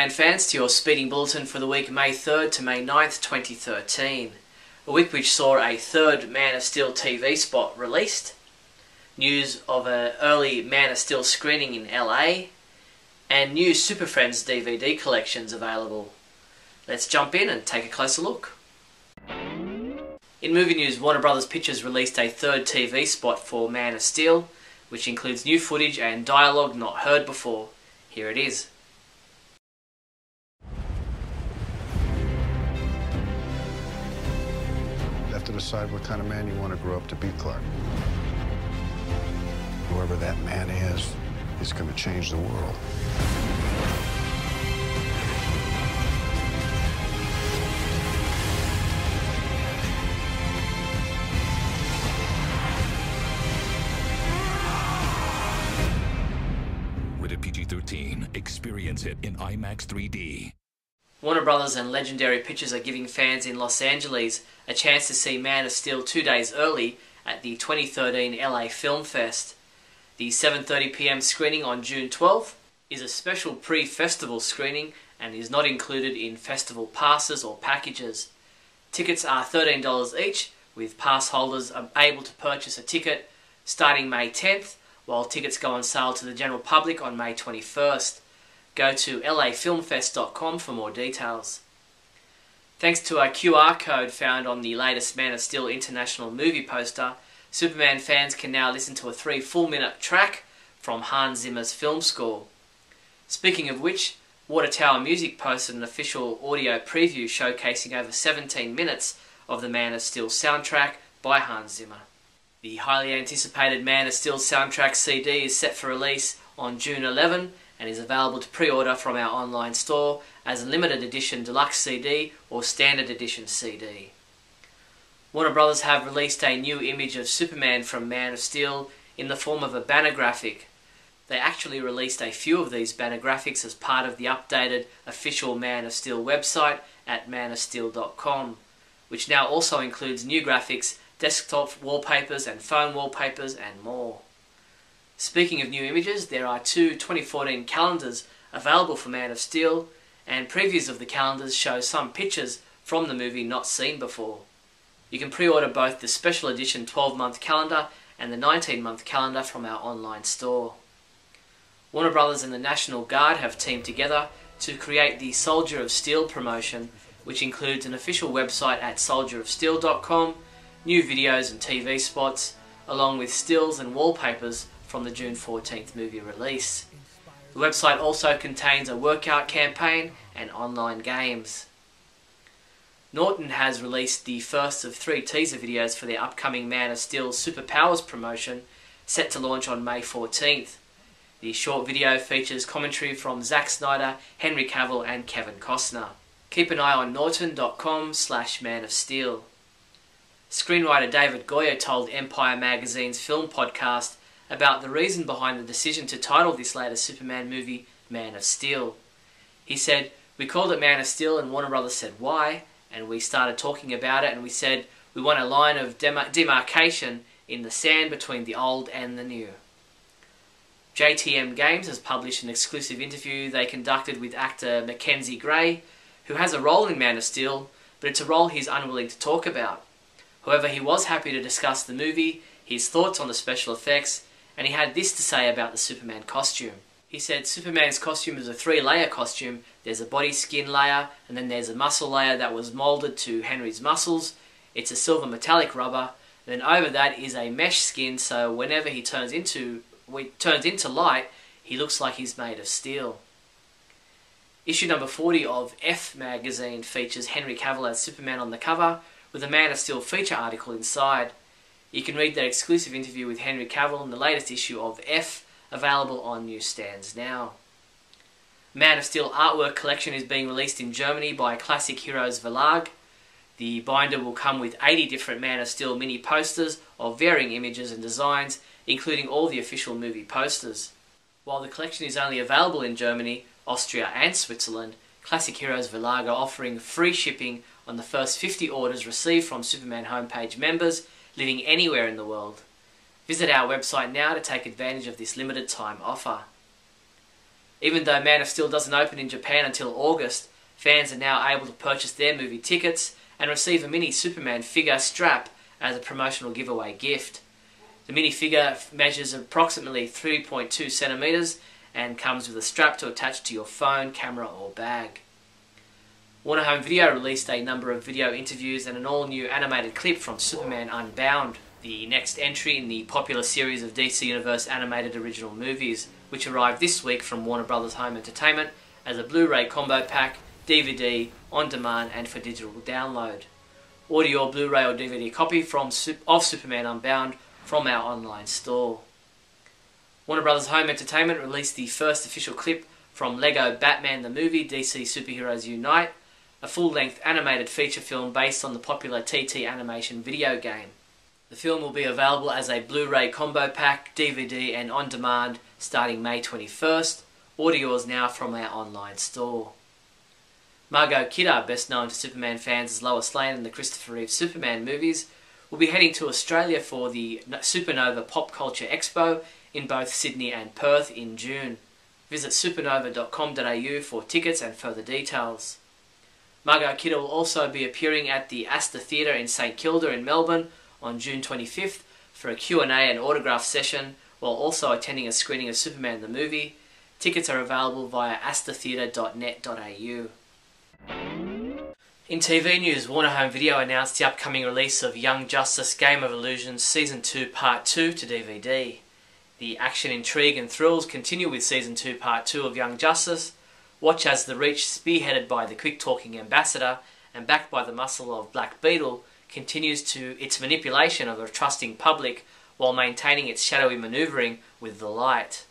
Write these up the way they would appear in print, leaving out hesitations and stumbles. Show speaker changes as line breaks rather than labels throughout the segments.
Superman fans, to your speeding bulletin for the week May 3rd to May 9th, 2013. A week which saw a third Man of Steel TV spot released, news of an early Man of Steel screening in LA, and new Super Friends DVD collections available. Let's jump in and take a closer look. In movie news, Warner Bros. Pictures released a third TV spot for Man of Steel, which includes new footage and dialogue not heard before. Here it is.
You have to decide what kind of man you want to grow up to be, Clark. Whoever that man is going to change the world.
Rated PG-13. Experience it in IMAX 3D.
Warner Bros. And Legendary Pictures are giving fans in Los Angeles a chance to see Man of Steel 2 days early at the 2013 LA Film Fest. The 7:30 PM screening on June 12th is a special pre-festival screening and is not included in festival passes or packages. Tickets are $13 each, with pass holders are able to purchase a ticket starting May 10th, while tickets go on sale to the general public on May 21st. Go to lafilmfest.com for more details. Thanks to a QR code found on the latest Man of Steel International movie poster, Superman fans can now listen to a 3 full-minute track from Hans Zimmer's film score. Speaking of which, Water Tower Music posted an official audio preview showcasing over 17 minutes of the Man of Steel soundtrack by Hans Zimmer. The highly anticipated Man of Steel soundtrack CD is set for release on June 11 and is available to pre-order from our online store as a limited edition deluxe CD or standard edition CD. Warner Bros. Have released a new image of Superman from Man of Steel in the form of a banner graphic. They actually released a few of these banner graphics as part of the updated official Man of Steel website at manofsteel.com, which now also includes new graphics, desktop wallpapers and phone wallpapers and more. Speaking of new images, there are 2 2014 calendars available for Man of Steel, and previews of the calendars show some pictures from the movie not seen before. You can pre-order both the special edition 12-month calendar and the 19-month calendar from our online store. Warner Bros. And the National Guard have teamed together to create the Soldier of Steel promotion, which includes an official website at soldierofsteel.com, new videos and TV spots, along with stills and wallpapers from the June 14th movie release. The website also contains a workout campaign and online games. Norton has released the first of 3 teaser videos for their upcoming Man of Steel Superpowers promotion, set to launch on May 14th. The short video features commentary from Zack Snyder, Henry Cavill and Kevin Costner. Keep an eye on norton.com/Man of Steel. Screenwriter David Goyer told Empire Magazine's film podcast about the reason behind the decision to title this latest Superman movie Man of Steel. He said, "We called it Man of Steel and Warner Bros. Said why, and we started talking about it and we said we want a line of demarcation in the sand between the old and the new." JTM Games has published an exclusive interview they conducted with actor Mackenzie Gray, who has a role in Man of Steel, but it's a role he's unwilling to talk about. However, he was happy to discuss the movie, his thoughts on the special effects, and he had this to say about the Superman costume. He said Superman's costume is a 3-layer costume. There's a body skin layer, and then there's a muscle layer that was moulded to Henry's muscles. It's a silver metallic rubber. And then over that is a mesh skin, so whenever he turns into light, he looks like he's made of steel. Issue number 40 of F magazine features Henry Cavill as Superman on the cover, with a Man of Steel feature article inside. You can read that exclusive interview with Henry Cavill in the latest issue of F, available on newsstands now. Man of Steel artwork collection is being released in Germany by Classic Heroes Verlag. The binder will come with 80 different Man of Steel mini posters of varying images and designs, including all the official movie posters. While the collection is only available in Germany, Austria and Switzerland, Classic Heroes Verlag are offering free shipping on the first 50 orders received from Superman homepage members living anywhere in the world. Visit our website now to take advantage of this limited time offer. Even though Man of Steel doesn't open in Japan until August, fans are now able to purchase their movie tickets and receive a mini Superman figure strap as a promotional giveaway gift. The minifigure measures approximately 3.2 centimeters and comes with a strap to attach to your phone, camera or bag. Warner Home Video released a number of video interviews and an all-new animated clip from Superman Unbound, the next entry in the popular series of DC Universe animated original movies, which arrived this week from Warner Bros. Home Entertainment as a Blu-ray combo pack, DVD, on demand and for digital download. Order your Blu-ray or DVD copy of Superman Unbound from our online store. Warner Bros. Home Entertainment released the first official clip from Lego Batman the Movie DC Superheroes Unite, a full-length animated feature film based on the popular TT animation video game. The film will be available as a Blu-ray combo pack, DVD and on demand starting May 21st. Order yours now from our online store. Margot Kidder, best known to Superman fans as Lois Lane in the Christopher Reeve Superman movies, will be heading to Australia for the Supernova Pop Culture Expo in both Sydney and Perth in June. Visit supernova.com.au for tickets and further details. Margot Kidder will also be appearing at the Astor Theatre in St Kilda in Melbourne on June 25th for a Q&A and autograph session, while also attending a screening of Superman the Movie. Tickets are available via astortheatre.net.au. In TV news, Warner Home Video announced the upcoming release of Young Justice Game of Illusions Season 2 Part 2 to DVD. The action, intrigue and thrills continue with Season 2 Part 2 of Young Justice. Watch as the Reach, spearheaded by the quick-talking Ambassador and backed by the muscle of Black Beetle, continues to its manipulation of a trusting public while maintaining its shadowy manoeuvring with the light.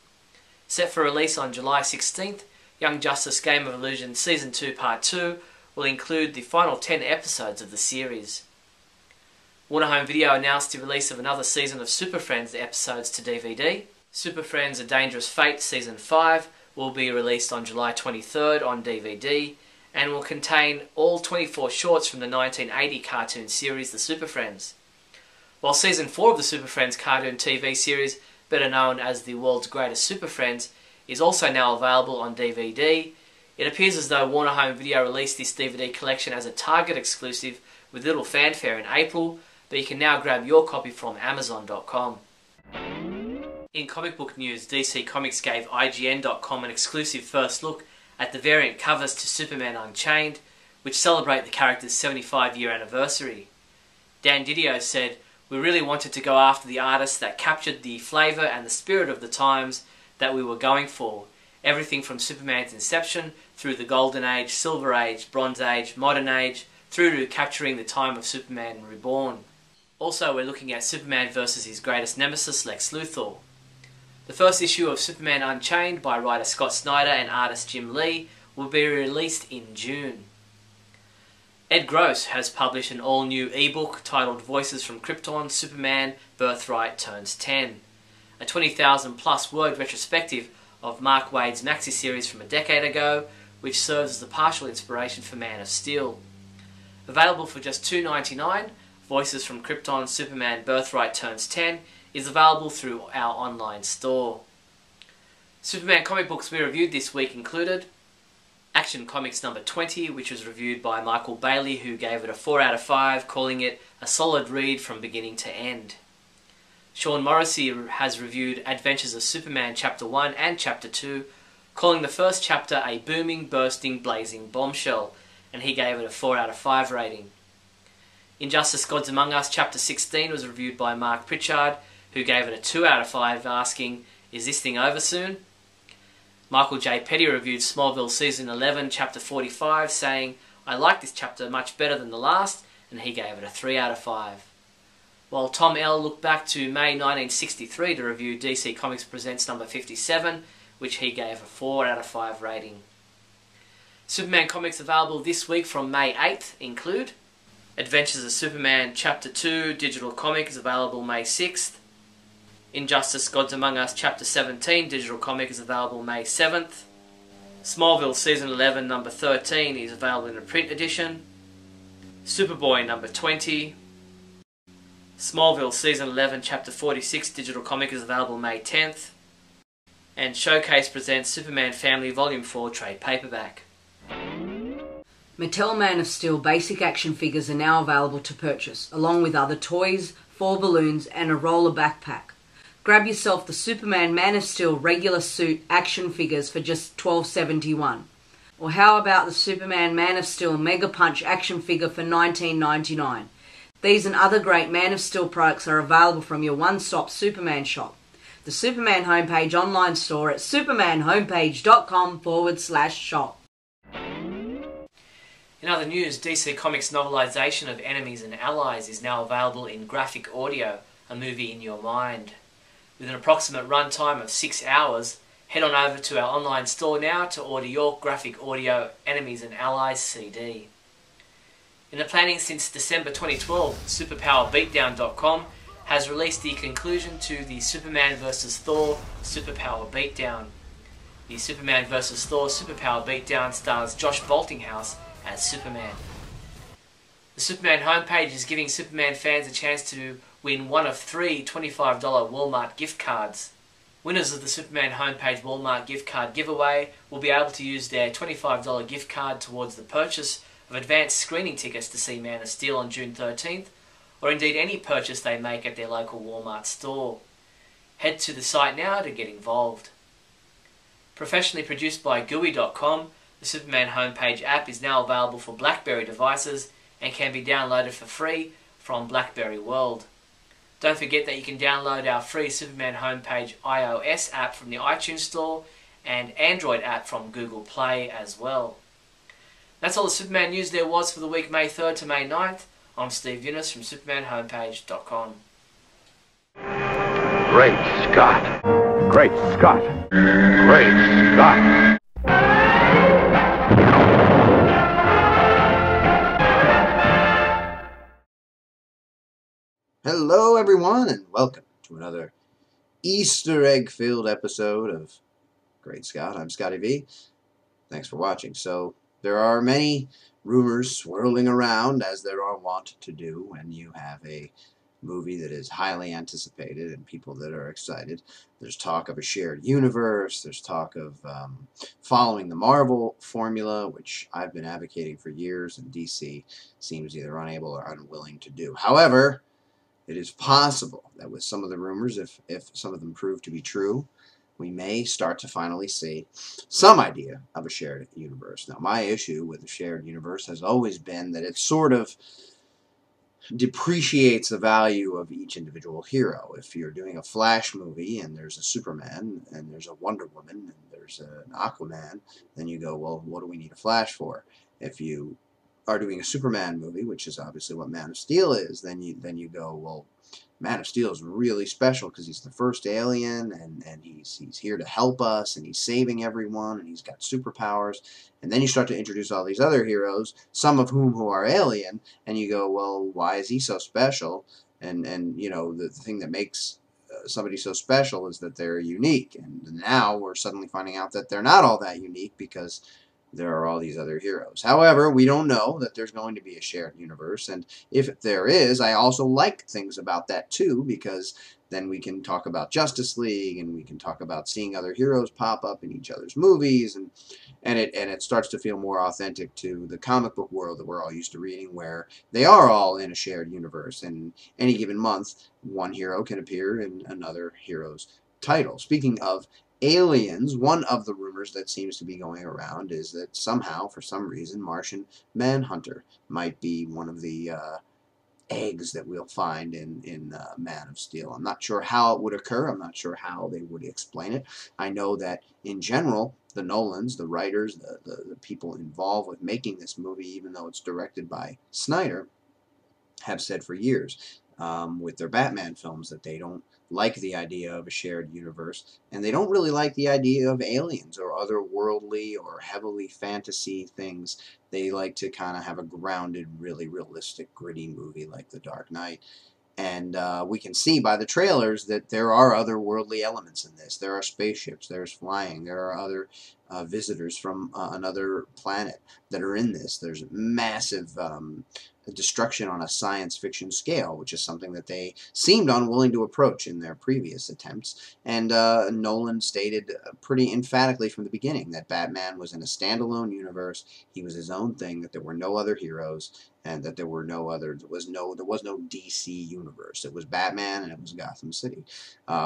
Set for release on July 16th, Young Justice Game of Illusions Season 2 Part 2 will include the final 10 episodes of the series. Warner Home Video announced the release of another season of Super Friends episodes to DVD. Super Friends A Dangerous Fate Season 5 will be released on July 23rd on DVD and will contain all 24 shorts from the 1980 cartoon series The Super Friends. While Season 4 of the Super Friends cartoon TV series, better known as The World's Greatest Super Friends, is also now available on DVD, it appears as though Warner Home Video released this DVD collection as a Target exclusive with little fanfare in April, but you can now grab your copy from Amazon.com. In comic book news, DC Comics gave IGN.com an exclusive first look at the variant covers to Superman Unchained, which celebrate the character's 75-year anniversary. Dan Didio said, "We really wanted to go after the artists that captured the flavour and the spirit of the times that we were going for. Everything from Superman's inception through the Golden Age, Silver Age, Bronze Age, Modern Age, through to capturing the time of Superman Reborn. Also, we're looking at Superman versus his greatest nemesis, Lex Luthor." The first issue of Superman Unchained by writer Scott Snyder and artist Jim Lee will be released in June. Ed Gross has published an all-new ebook titled Voices from Krypton, Superman, Birthright Turns 10. A 20,000 plus word retrospective of Mark Waid's maxi series from a decade ago, which serves as the partial inspiration for Man of Steel. Available for just $2.99, Voices from Krypton, Superman, Birthright Turns 10 is available through our online store. Superman comic books we reviewed this week included Action Comics number 20, which was reviewed by Michael Bailey, who gave it a 4 out of 5, calling it a solid read from beginning to end. Sean Morrissey has reviewed Adventures of Superman Chapter 1 and Chapter 2, calling the first chapter a booming, bursting, blazing bombshell, and he gave it a 4 out of 5 rating. Injustice Gods Among Us Chapter 16 was reviewed by Mark Pritchard, who gave it a 2 out of 5, asking, "Is this thing over soon?" Michael J. Petty reviewed Smallville Season 11 Chapter 45, saying, "I like this chapter much better than the last," and he gave it a 3 out of 5. While Tom L. looked back to May 1963 to review DC Comics Presents number 57, which he gave a 4 out of 5 rating. Superman comics available this week from May 8th include Adventures of Superman Chapter 2 digital comic is available May 6th. Injustice Gods Among Us Chapter 17 digital comic is available May 7th. Smallville Season 11 number 13 is available in a print edition. Superboy number 20. Smallville Season 11 Chapter 46 digital comic is available May 10th. And Showcase presents Superman Family Volume 4 trade paperback.
Mattel Man of Steel basic action figures are now available to purchase, along with other toys, 4 balloons, and a roller backpack. Grab yourself the Superman Man of Steel regular suit action figures for just $12.71. Or how about the Superman Man of Steel Mega Punch action figure for $19.99? These and other great Man of Steel products are available from your one-stop Superman shop. The Superman homepage online store at supermanhomepage.com/shop.
In other news, DC Comics' novelisation of Enemies and Allies is now available in graphic audio, a movie in your mind. With an approximate runtime of 6 hours, head on over to our online store now to order your graphic audio Enemies and Allies CD. In the planning since December 2012, SuperpowerBeatdown.com has released the conclusion to the Superman vs. Thor Superpower Beatdown. The Superman vs. Thor Superpower Beatdown stars Josh Boltinghouse as Superman. The Superman homepage is giving Superman fans a chance to win one of 3 $25 Walmart gift cards. Winners of the Superman homepage Walmart gift card giveaway will be able to use their $25 gift card towards the purchase of advanced screening tickets to see Man of Steel on June 13th, or indeed any purchase they make at their local Walmart store. Head to the site now to get involved. Professionally produced by GUI.com, the Superman homepage app is now available for BlackBerry devices and can be downloaded for free from BlackBerry World. Don't forget that you can download our free Superman homepage iOS app from the iTunes Store and Android app from Google Play as well. That's all the Superman news there was for the week May 3rd to May 9th. I'm Steve Younis from supermanhomepage.com.
Great Scott! Great Scott! Great Scott!
Hello everyone and welcome to another Easter egg-filled episode of Great Scott. I'm Scotty V. Thanks for watching. So there are many rumors swirling around, as there are wont to do when you have a movie that is highly anticipated and people that are excited. There's talk of a shared universe. There's talk of following the Marvel formula, which I've been advocating for years, and DC seems either unable or unwilling to do. However, it is possible that with some of the rumors, if some of them prove to be true, we may start to finally see some idea of a shared universe. Now, my issue with the shared universe has always been that it sort of depreciates the value of each individual hero. If you're doing a Flash movie and there's a Superman and there's a Wonder Woman and there's an Aquaman, then you go, well, what do we need a Flash for? If you are doing a Superman movie, which is obviously what Man of Steel is, then you go, well, Man of Steel is really special because he's the first alien and he's here to help us and he's saving everyone and he's got superpowers. And then you start to introduce all these other heroes, some of whom who are alien, and you go, well, why is he so special? And you know, the thing that makes somebody so special is that they're unique. And now we're suddenly finding out that they're not all that unique because there are all these other heroes. However, we don't know that there's going to be a shared universe, and if there is, I also like things about that too, because then we can talk about Justice League, and we can talk about seeing other heroes pop up in each other's movies, and it starts to feel more authentic to the comic book world that we're all used to reading, where they are all in a shared universe, and any given month, one hero can appear in another hero's title. Speaking of aliens, one of the rumors that seems to be going around is that somehow, for some reason, Martian Manhunter might be one of the eggs that we'll find in Man of Steel. I'm not sure how it would occur. I'm not sure how they would explain it. I know that, in general, the Nolans, the writers, the people involved with making this movie, even though it's directed by Snyder, have said for years with their Batman films that they don't like the idea of a shared universe, and they don't really like the idea of aliens or otherworldly or heavily fantasy things. They like to kind of have a grounded, really realistic, gritty movie like The Dark Knight. And we can see by the trailers that there are otherworldly elements in this. There are spaceships, there's flying, there are other visitors from another planet that are in this. There's massive destruction on a science fiction scale, which is something that they seemed unwilling to approach in their previous attempts. And Nolan stated pretty emphatically from the beginning that Batman was in a standalone universe. He was his own thing, that there were no other heroes, and that there was no DC universe. It was Batman and it was Gotham City.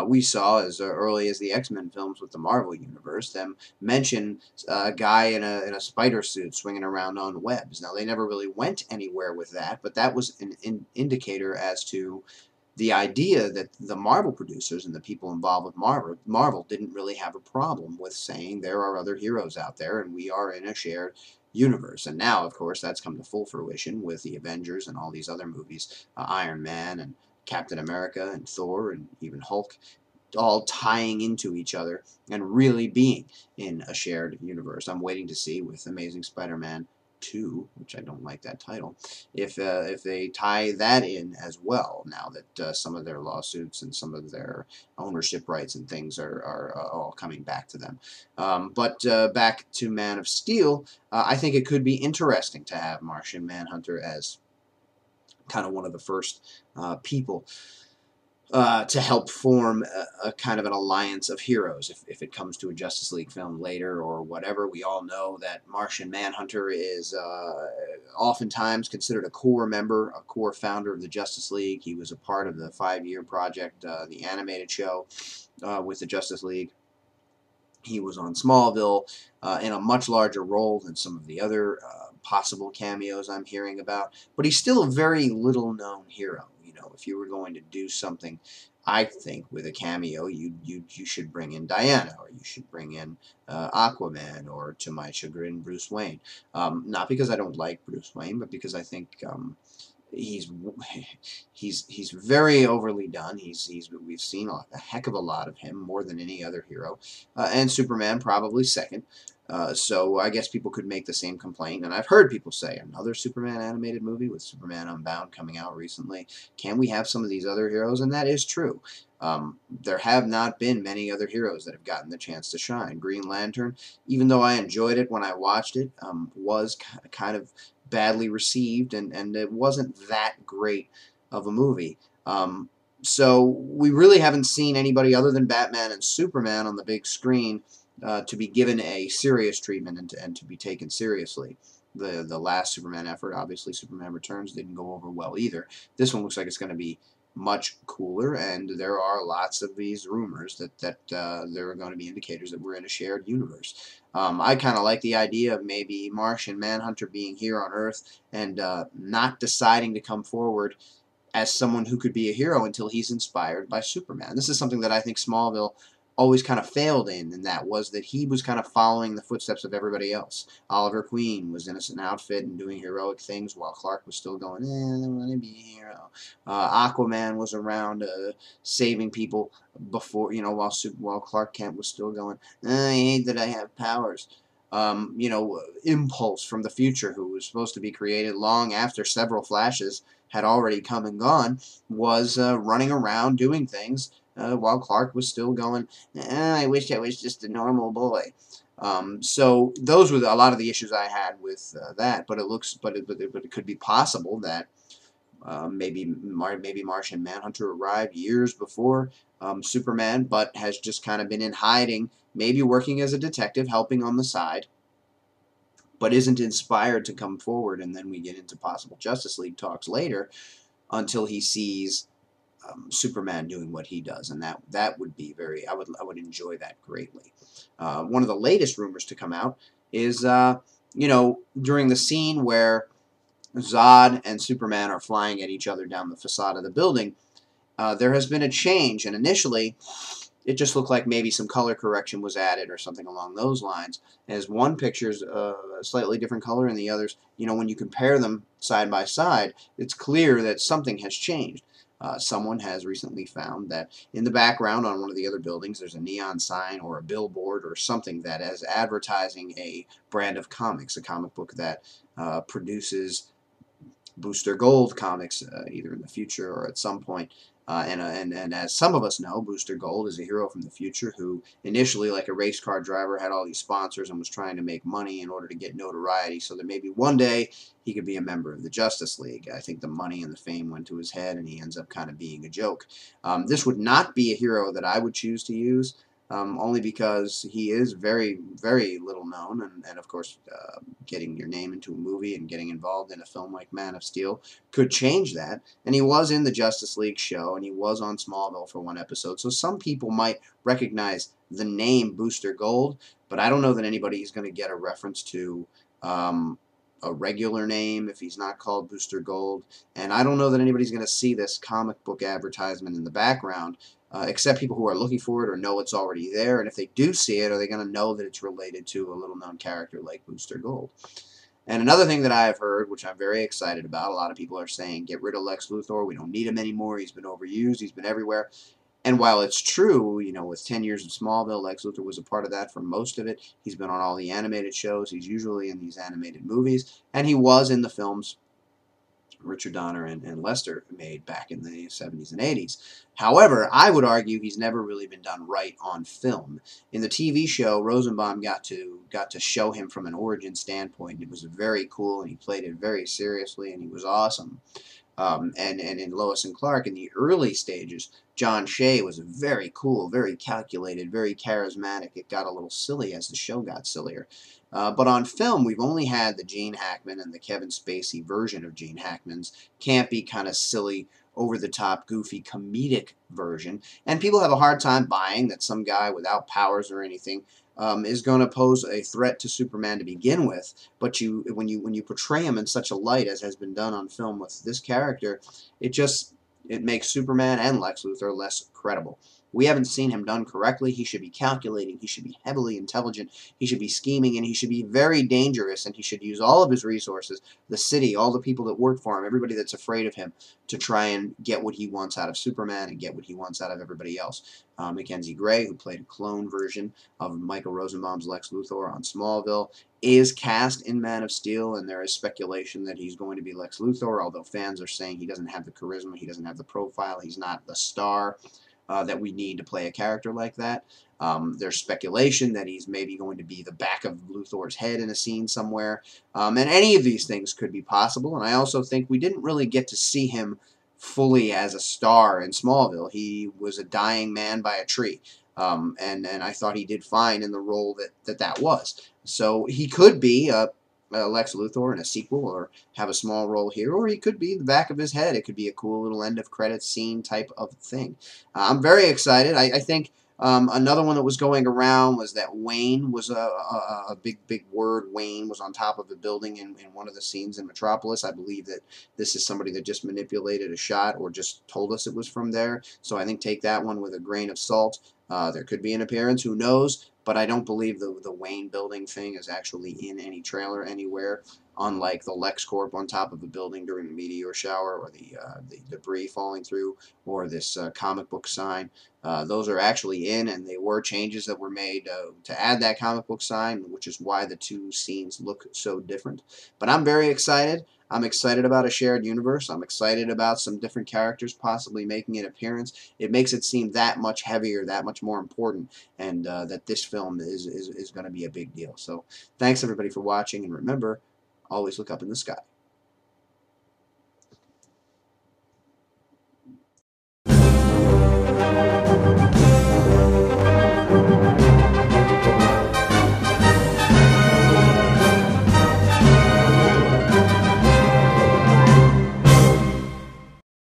We saw as early as the X-Men films with the Marvel universe them mention a guy in a spider suit swinging around on webs. Now they never really went anywhere with that, but that was an indicator as to the idea that the Marvel producers and the people involved with Marvel didn't really have a problem with saying there are other heroes out there and we are in a shared universe. And now, of course, that's come to full fruition with the Avengers and all these other movies, Iron Man and Captain America and Thor and even Hulk, all tying into each other and really being in a shared universe. I'm waiting to see with Amazing Spider-Man 2, which I don't like that title, if they tie that in as well, now that some of their lawsuits and some of their ownership rights and things are all coming back to them. But back to Man of Steel, I think it could be interesting to have Martian Manhunter as kind of one of the first people to help form a kind of an alliance of heroes if it comes to a Justice League film later or whatever. We all know that Martian Manhunter is oftentimes considered a core member, a core founder of the Justice League. He was a part of the 5-year project, the animated show with the Justice League. He was on Smallville in a much larger role than some of the other possible cameos I'm hearing about, but he's still a very little known hero. You know, if you were going to do something, I think with a cameo, you should bring in Diana, or you should bring in Aquaman, or, to my chagrin, Bruce Wayne. Not because I don't like Bruce Wayne, but because I think he's very overly done. We've seen a heck of a lot of him, more than any other hero, and Superman probably second. So I guess people could make the same complaint, and I've heard people say another Superman animated movie with Superman Unbound coming out recently. Can we have some of these other heroes? And that is true. There have not been many other heroes that have gotten the chance to shine. Green Lantern, even though I enjoyed it when I watched it, was kind of badly received, and it wasn't that great of a movie. So we really haven't seen anybody other than Batman and Superman on the big screen to be given a serious treatment and to be taken seriously. The last Superman effort, obviously Superman Returns, didn't go over well either. This one looks like it's going to be much cooler, and there are lots of these rumors that there are going to be indicators that we're in a shared universe. I kind of like the idea of maybe Martian Manhunter being here on Earth and not deciding to come forward as someone who could be a hero until he's inspired by Superman. This is something that I think Smallville always kind of failed in, and that was that he was kind of following the footsteps of everybody else. Oliver Queen was in an outfit and doing heroic things while Clark was still going, I don't want to be a hero. Aquaman was around saving people before, while Clark Kent was still going, I hate that I have powers. Impulse from the future, who was supposed to be created long after several Flashes had already come and gone, was running around doing things while Clark was still going, I wish I was just a normal boy. So those were a lot of the issues I had with that. But it could be possible that maybe Martian Manhunter arrived years before Superman, but has just kind of been in hiding, maybe working as a detective, helping on the side, but isn't inspired to come forward. And then we get into possible Justice League talks later until he sees Superman doing what he does, and that would be I would enjoy that greatly. One of the latest rumors to come out is during the scene where Zod and Superman are flying at each other down the facade of the building, there has been a change, and initially it just looked like maybe some color correction was added or something along those lines, as one picture's a slightly different color and the others, when you compare them side by side, it's clear that something has changed. Someone has recently found that in the background on one of the other buildings there's a neon sign or a billboard or something that is advertising a brand of comics, a comic book that produces Booster Gold comics either in the future or at some point. And as some of us know, Booster Gold is a hero from the future who initially, like a race car driver, had all these sponsors and was trying to make money in order to get notoriety so that maybe one day he could be a member of the Justice League. I think the money and the fame went to his head and he ends up kind of being a joke. This would not be a hero that I would choose to use. Only because he is very, very little known, and of course, getting your name into a movie and getting involved in a film like Man of Steel could change that. And he was in the Justice League show, and he was on Smallville for one episode, so some people might recognize the name Booster Gold, but I don't know that anybody is going to get a reference to a regular name if he's not called Booster Gold, and I don't know that anybody's going to see this comic book advertisement in the background, except people who are looking for it or know it's already there, and if they do see it, are they going to know that it's related to a little-known character like Booster Gold? And another thing that I've heard, which I'm very excited about, a lot of people are saying, get rid of Lex Luthor, we don't need him anymore, he's been overused, he's been everywhere. And while it's true, you know, with 10 years of Smallville, Lex Luthor was a part of that for most of it. He's been on all the animated shows. He's usually in these animated movies. And he was in the films Richard Donner and Lester made back in the 70s and 80s. However, I would argue he's never really been done right on film. In the TV show, Rosenbaum got to show him from an origin standpoint. It was very cool, and he played it very seriously, and he was awesome. And in Lois and Clark, in the early stages, John Shea was very cool, very calculated, very charismatic. It got a little silly as the show got sillier. But on film, we've only had the Gene Hackman and the Kevin Spacey version of Gene Hackman's campy, kind of silly, over-the-top, goofy, comedic version. And people have a hard time buying that some guy without powers or anything is going to pose a threat to Superman to begin with. But when you portray him in such a light as has been done on film with this character, it makes Superman and Lex Luthor less credible. We haven't seen him done correctly. He should be calculating. He should be heavily intelligent. He should be scheming, and he should be very dangerous, and he should use all of his resources, the city, all the people that work for him, everybody that's afraid of him, to try and get what he wants out of Superman and get what he wants out of everybody else. Mackenzie Gray, who played a clone version of Michael Rosenbaum's Lex Luthor on Smallville, is cast in Man of Steel, and there is speculation that he's going to be Lex Luthor, although fans are saying he doesn't have the charisma, he doesn't have the profile, he's not the star that we need to play a character like that. There's speculation that he's maybe going to be the back of Luthor's head in a scene somewhere. And any of these things could be possible. And I also think we didn't really get to see him fully as a star in Smallville. He was a dying man by a tree. And I thought he did fine in the role that was. So he could be Lex Luthor in a sequel, or have a small role here, or he could be the back of his head. It could be a cool little end of credits scene type of thing. I'm very excited. I think another one that was going around was that Wayne was a big word. Wayne was on top of a building in one of the scenes in Metropolis. I believe that this is somebody that just manipulated a shot or just told us it was from there. So I think take that one with a grain of salt. There could be an appearance, who knows? But I don't believe the Wayne building thing is actually in any trailer anywhere, unlike the LexCorp on top of a building during the meteor shower, or the debris falling through, or this comic book sign. Those are actually in, and they were changes that were made to add that comic book sign, which is why the two scenes look so different. But I'm very excited. I'm excited about a shared universe. I'm excited about some different characters possibly making an appearance. It makes it seem that much heavier, that much more important, and that this film is going to be a big deal. So thanks everybody for watching, and remember, always look up in the sky.